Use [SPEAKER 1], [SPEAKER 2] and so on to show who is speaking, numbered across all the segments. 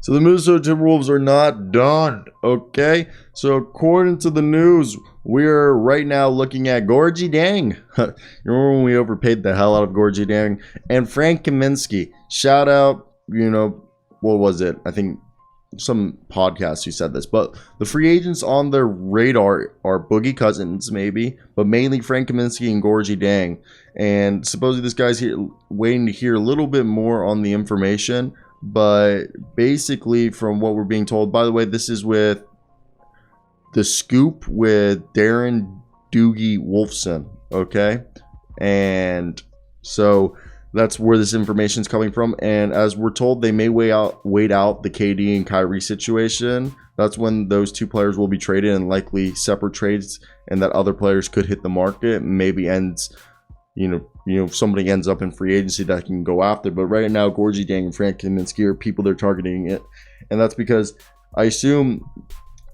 [SPEAKER 1] So the Minnesota Timberwolves are not done, okay? So according to the news, we're right now looking at Gorgui Dieng. You remember when we overpaid the hell out of Gorgui Dieng? And Frank Kaminsky. Shout out, what was it? I think some podcast who said this, but the free agents on their radar are Boogie Cousins, maybe, but mainly Frank Kaminsky and Gorgui Dieng. And supposedly this guy's here waiting to hear a little bit more on the information. But basically, from what we're being told, by the way, this is with The Scoop with Darren Doogie Wolfson, okay? And so that's where this information is coming from. And as we're told, they may wait out the KD and Kyrie situation. That's when those two players will be traded and likely separate trades, and that other players could hit the market. Maybe ends, if somebody ends up in free agency that can go after. But right now, Gorgui Dieng and Frank Kaminsky are people they're targeting it. And that's because I assume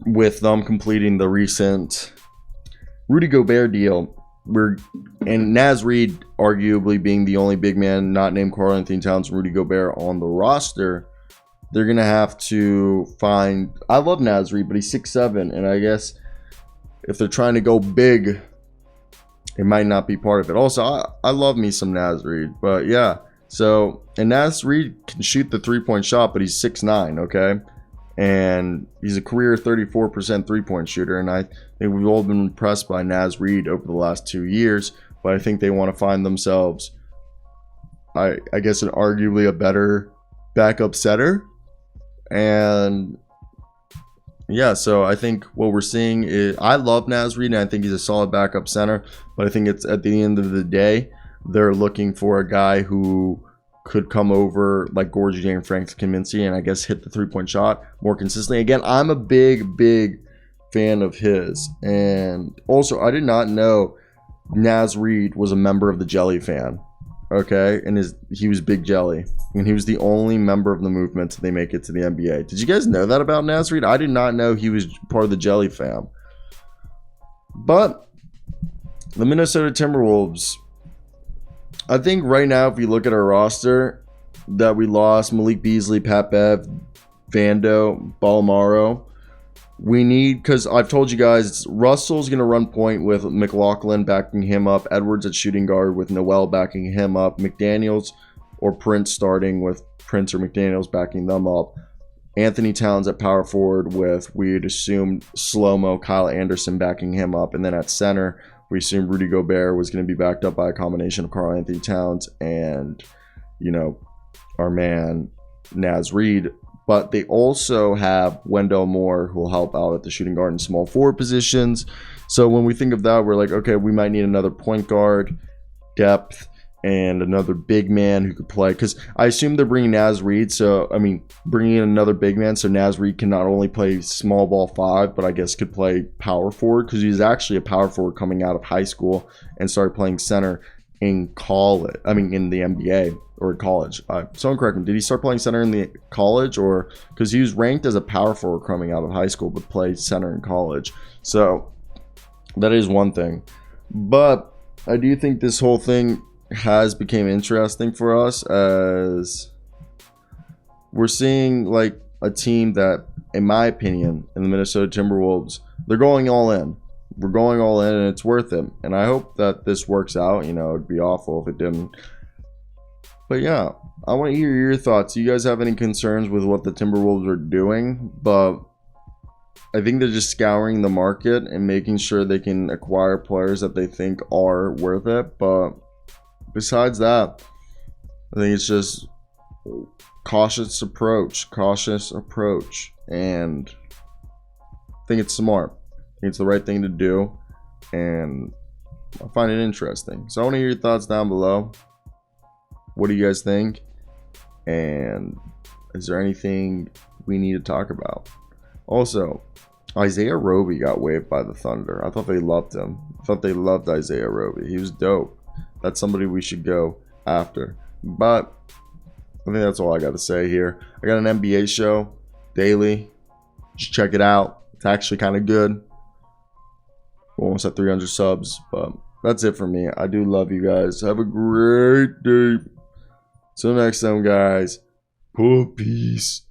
[SPEAKER 1] with them completing the recent Rudy Gobert deal, and Naz Reid arguably being the only big man not named Karl-Anthony Towns and Rudy Gobert on the roster, they're going to have to find... I love Naz Reid, but he's 6'7", and I guess if they're trying to go big, it might not be part of it. Also, I love me some Naz Reid, but yeah. So, and Naz Reid can shoot the three-point shot, but he's 6'9", okay? And he's a career 34% three-point shooter, and I think we've all been impressed by Naz Reid over the last 2 years, but I think they want to find themselves, I guess, arguably a better backup setter. And yeah, so I think what we're seeing is, I love Naz Reid, and I think he's a solid backup center, but I think it's at the end of the day, they're looking for a guy who could come over like Gorgui Dieng and Frank Kaminsky and I guess hit the three-point shot more consistently. Again, I'm a big fan of his. And also, I did not know Naz Reid was a member of the Jelly fan. Okay, and he was Big Jelly, and he was the only member of the movement to they make it to the NBA. Did you guys know that about Naz Reid? I did not know he was part of the Jelly fam. But the Minnesota Timberwolves, I think right now, if you look at our roster, that we lost Malik Beasley, Pat Bev, Vando, Balmaro. We need, because I've told you guys, Russell's going to run point with McLaughlin backing him up, Edwards at shooting guard with Noel backing him up, McDaniels or Prince starting with Prince or McDaniels backing them up, Anthony Towns at power forward with, we'd assume, Slow-Mo, Kyle Anderson backing him up, and then at center, we assumed Rudy Gobert was going to be backed up by a combination of Karl-Anthony Towns and, our man Naz Reid. But they also have Wendell Moore, who will help out at the shooting guard and small forward positions. So when we think of that, we're like, okay, we might need another point guard, depth, and another big man who could play. Because I assume they're bringing Naz Reid. Bringing in another big man. So Naz Reid can not only play small ball 5, but I guess could play power forward. Because he's actually a power forward coming out of high school and started playing center in college. In the NBA. Or college. Someone correct me. Did he start playing center in the college, or because he was ranked as a power forward coming out of high school, but played center in college? So that is one thing. But I do think this whole thing has become interesting for us, as we're seeing like a team that, in my opinion, in the Minnesota Timberwolves, they're going all in. We're going all in, and it's worth it. And I hope that this works out. It'd be awful if it didn't. But yeah, I want to hear your thoughts. Do you guys have any concerns with what the Timberwolves are doing? But I think they're just scouring the market and making sure they can acquire players that they think are worth it. But besides that, I think it's just cautious approach. And I think it's smart. I think it's the right thing to do. And I find it interesting. So I want to hear your thoughts down below. What do you guys think? And is there anything we need to talk about? Also, Isaiah Roby got waived by the Thunder. I thought they loved him. I thought they loved Isaiah Roby. He was dope. That's somebody we should go after. But I think that's all I got to say here. I got an NBA show daily. Just check it out. It's actually kind of good. We're almost at 300 subs. But that's it for me. I do love you guys. Have a great day. Till next time, guys. Peace.